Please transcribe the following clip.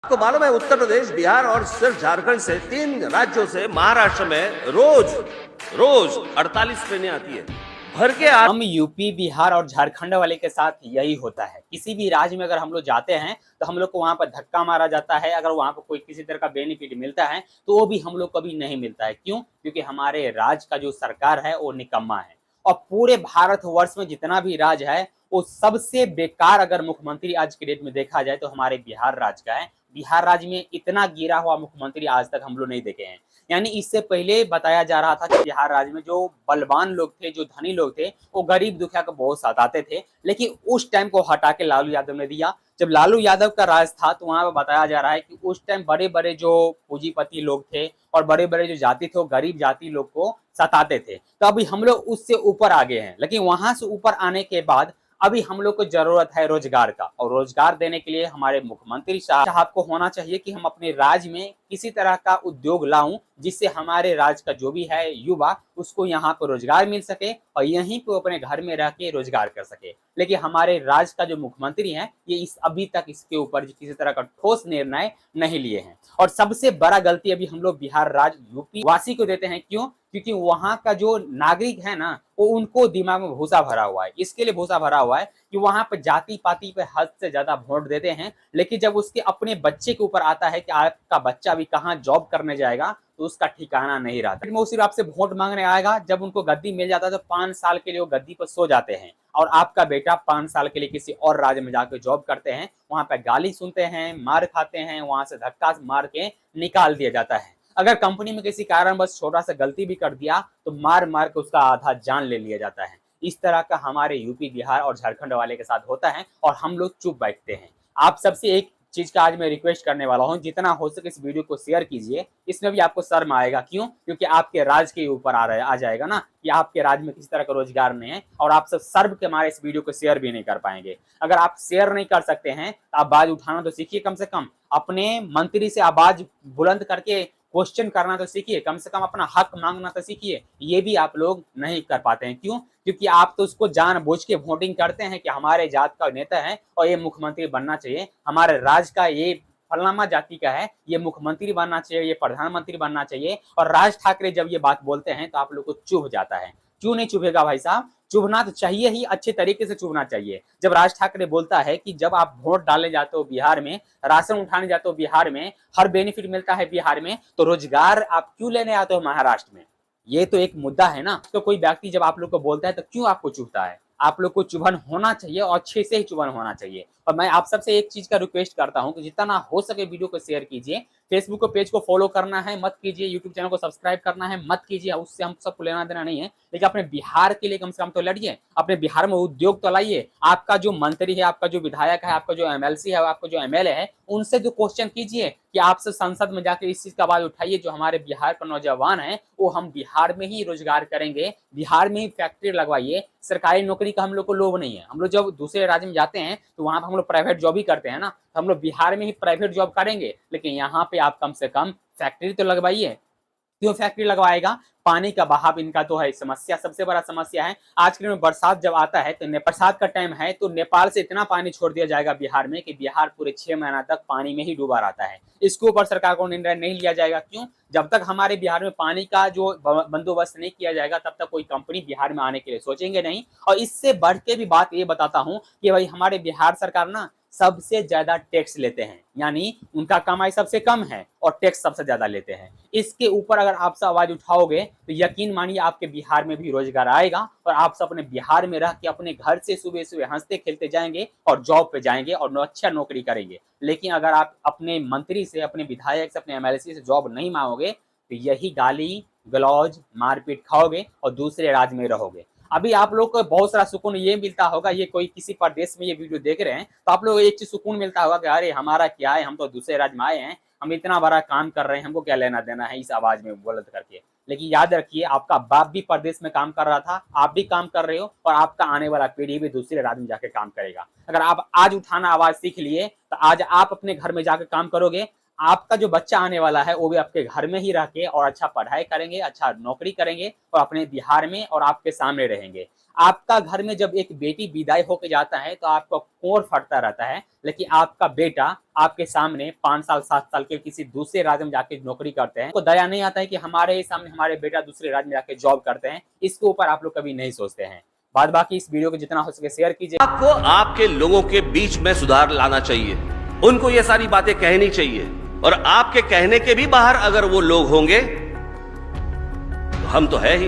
आपको मालूम है उत्तर प्रदेश, बिहार और सिर्फ झारखंड से 3 राज्यों से महाराष्ट्र में रोज रोज 48 ट्रेनें आती है भर के। हम यूपी, बिहार और झारखंड वाले के साथ यही होता है। किसी भी राज्य में अगर हम लोग जाते हैं तो हम लोग को वहां पर धक्का मारा जाता है। अगर वहां पर कोई किसी तरह का बेनिफिट मिलता है तो वो भी हम लोग कभी नहीं मिलता है। क्यों? क्योंकि हमारे राज्य का जो सरकार है वो निकम्मा है। और पूरे भारतवर्ष में जितना भी राज्य है वो सबसे बेकार अगर मुख्यमंत्री आज के डेट में देखा जाए तो हमारे बिहार राज्य का है। बिहार राज्य में इतना गिरा हुआ मुख्यमंत्री आज तक हम लोग नहीं देखे हैं। यानी इससे पहले बताया जा रहा था कि बिहार राज्य में जो बलवान लोग थे, जो धनी लोग थे, वो गरीब दुखिया को बहुत सताते थे। लेकिन उस टाइम को हटा के लालू यादव ने दिया। जब लालू यादव का राज था तो वहां पर बताया जा रहा है कि उस टाइम बड़े बड़े जो पूंजीपति लोग थे और बड़े बड़े जो जाति थे वो गरीब जाति लोग को सताते थे। तो अभी हम लोग उससे ऊपर आ गए हैं। लेकिन वहां से ऊपर आने के बाद अभी हम लोग को जरूरत है रोजगार का, और रोजगार देने के लिए हमारे मुख्यमंत्री साहब को होना चाहिए कि हम अपने राज्य में किसी तरह का उद्योग लाऊं जिससे हमारे राज्य का जो भी है युवा उसको यहाँ पर रोजगार मिल सके और यहीं पे अपने घर में रह के रोजगार कर सके। लेकिन हमारे राज्य का जो मुख्यमंत्री है ये अभी तक इसके ऊपर किसी तरह का ठोस निर्णय नहीं लिए हैं। और सबसे बड़ा गलती अभी हम लोग बिहार राज्य यूपी वासी को देते हैं। क्यों? क्योंकि वहां का जो नागरिक है ना वो उनको दिमाग में भूसा भरा हुआ है। इसके लिए भूसा भरा हुआ है कि वहां पर जाति पाति पे हद से ज्यादा वोट देते हैं। लेकिन जब उसके अपने बच्चे के ऊपर आता है कि आपका बच्चा भी कहाँ जॉब करने जाएगा तो उसका ठिकाना नहीं रहता। वो सिर्फ आपसे वोट मांगने आएगा। जब उनको गद्दी मिल जाता है तो 5 साल के लिए वो गद्दी पर सो जाते हैं और आपका बेटा 5 साल के लिए किसी और राज्य में जाकर जॉब करते हैं, वहां पर गाली सुनते हैं, मार खाते हैं, वहां से धक्का मार के निकाल दिया जाता है। अगर कंपनी में किसी कारण बस छोटा सा गलती भी कर दिया तो मार मार के उसका आधा जान ले लिया जाता है। इस तरह का हमारे यूपी, बिहार और झारखंड वाले के साथ होता है और हम लोग चुप बैठते हैं। आप सबसे एक चीज का आज मैं रिक्वेस्ट करने वाला हूं, जितना हो सके इस वीडियो को शेयर कीजिए। इसमें भी आपको शर्म आएगा। क्यों? क्योंकि आपके राज्य के ऊपर आ जाएगा ना कि आपके राज्य में किसी तरह का रोजगार नहीं है और आप सब शर्म के मारे इस वीडियो को शेयर भी नहीं कर पाएंगे। अगर आप शेयर नहीं कर सकते हैं तो आवाज उठाना तो सीखिए। कम से कम अपने मंत्री से आवाज बुलंद करके क्वेश्चन करना तो सीखिए। कम से कम अपना हक मांगना तो सीखिए। ये भी आप लोग नहीं कर पाते हैं। क्यों? क्योंकि आप तो उसको जानबूझ के वोटिंग करते हैं कि हमारे जात का नेता है और ये मुख्यमंत्री बनना चाहिए, हमारे राज्य का ये फलाना जाति का है, ये मुख्यमंत्री बनना चाहिए, ये प्रधानमंत्री बनना चाहिए। और राज ठाकरे जब ये बात बोलते हैं तो आप लोग को चुभ जाता है। क्यों नहीं चुभेगा भाई साहब? चुभना तो चाहिए ही, अच्छे तरीके से चुभना चाहिए। जब राज ठाकरे बोलता है कि जब आप वोट डालने जाते हो बिहार में, राशन उठाने जाते हो बिहार में, हर बेनिफिट मिलता है बिहार में, तो रोजगार आप क्यों लेने आते हो महाराष्ट्र में? ये तो एक मुद्दा है ना। तो कोई व्यक्ति जब आप लोग को बोलता है तो क्यों आपको चुभता है? आप लोग को चुभन होना चाहिए और अच्छे से ही चुभन होना चाहिए। और मैं आप सबसे एक चीज का रिक्वेस्ट करता हूं कि जितना हो सके वीडियो को शेयर कीजिए। फेसबुक को पेज को फॉलो करना है मत कीजिए, यूट्यूब चैनल को सब्सक्राइब करना है मत कीजिए, उससे हम सबको लेना देना नहीं है। लेकिन अपने बिहार के लिए कम से कम तो लड़िए, अपने बिहार में उद्योग तो लाइए। आपका जो मंत्री है, आपका जो विधायक है, आपका जो एमएलसी है, आपका जो एमएलए है, उनसे जो क्वेश्चन कीजिए कि आप सब संसद में जाकर इस चीज का आवाज उठाइए। जो हमारे बिहार का नौजवान है वो हम बिहार में ही रोजगार करेंगे, बिहार में ही फैक्ट्री लगवाइए। सरकारी नौकरी का हम लोग को लोभ नहीं है। हम लोग जब दूसरे राज्य में जाते हैं तो वहां पर हम लोग प्राइवेट जॉब ही करते हैं ना, तो हम लोग बिहार में ही प्राइवेट जॉब करेंगे। लेकिन यहाँ पे आप कम से कम फैक्ट्री तो लगवाइए। क्यों फैक्ट्री लगवाएगा? पानी का बहाव इनका तो है समस्या, सबसे बड़ा समस्या है। आज के में बरसात जब आता है तो बरसात का टाइम है तो नेपाल से इतना पानी छोड़ दिया जाएगा बिहार में कि बिहार पूरे 6 महीना तक पानी में ही डूबा रहता है। इसके ऊपर सरकार को निर्णय नहीं लिया जाएगा। क्यों? जब तक हमारे बिहार में पानी का जो बंदोबस्त नहीं किया जाएगा तब तक कोई कंपनी बिहार में आने के लिए सोचेंगे नहीं। और इससे बढ़ के भी बात ये बताता हूँ कि भाई हमारे बिहार सरकार ना सबसे ज्यादा टैक्स लेते हैं, यानी उनका कमाई सबसे कम है और टैक्स सबसे ज्यादा लेते हैं। इसके ऊपर अगर आप सब आवाज उठाओगे तो यकीन मानिए आपके बिहार में भी रोजगार आएगा और आप सब अपने बिहार में रह के अपने घर से सुबह सुबह हंसते खेलते जाएंगे और जॉब पे जाएंगे और अच्छा नौकरी करेंगे। लेकिन अगर आप अपने मंत्री से, अपने विधायक से, अपने एमएलसी से जॉब नहीं मांगोगे तो यही गाली गलौज मारपीट खाओगे और दूसरे राज्य में रहोगे। अभी आप लोग को बहुत सारा सुकून ये मिलता होगा, ये कोई किसी प्रदेश में ये वीडियो देख रहे हैं तो आप लोग एक चीज सुकून मिलता होगा कि अरे हमारा क्या है, हम तो दूसरे राज्य में आए हैं, हम इतना बड़ा काम कर रहे हैं, हमको क्या लेना देना है इस आवाज में बुलंद करके। लेकिन याद रखिए आपका बाप भी प्रदेश में काम कर रहा था, आप भी काम कर रहे हो और आपका आने वाला पीढ़ी भी दूसरे राज्य में जाके काम करेगा। अगर आप आज उठाना आवाज सीख लिए तो आज आप अपने घर में जाकर काम करोगे, आपका जो बच्चा आने वाला है वो भी आपके घर में ही रह के और अच्छा पढ़ाई करेंगे, अच्छा नौकरी करेंगे और अपने बिहार में और आपके सामने रहेंगे। आपका घर में जब एक बेटी विदाई होके जाता है तो आपका कोर फटता रहता है, लेकिन आपका बेटा आपके सामने 5 साल 7 साल के किसी दूसरे राज्य में जाके नौकरी करते हैं, तो दया नहीं आता है कि हमारे ही सामने हमारे बेटा दूसरे राज्य में जाके जॉब करते हैं। इसके ऊपर आप लोग कभी नहीं सोचते हैं। बाद बाकी इस वीडियो को जितना हो सके शेयर कीजिए। आपको आपके लोगों के बीच में सुधार लाना चाहिए, उनको ये सारी बातें कहनी चाहिए, और आपके कहने के भी बाहर अगर वो लोग होंगे तो हम तो है ही।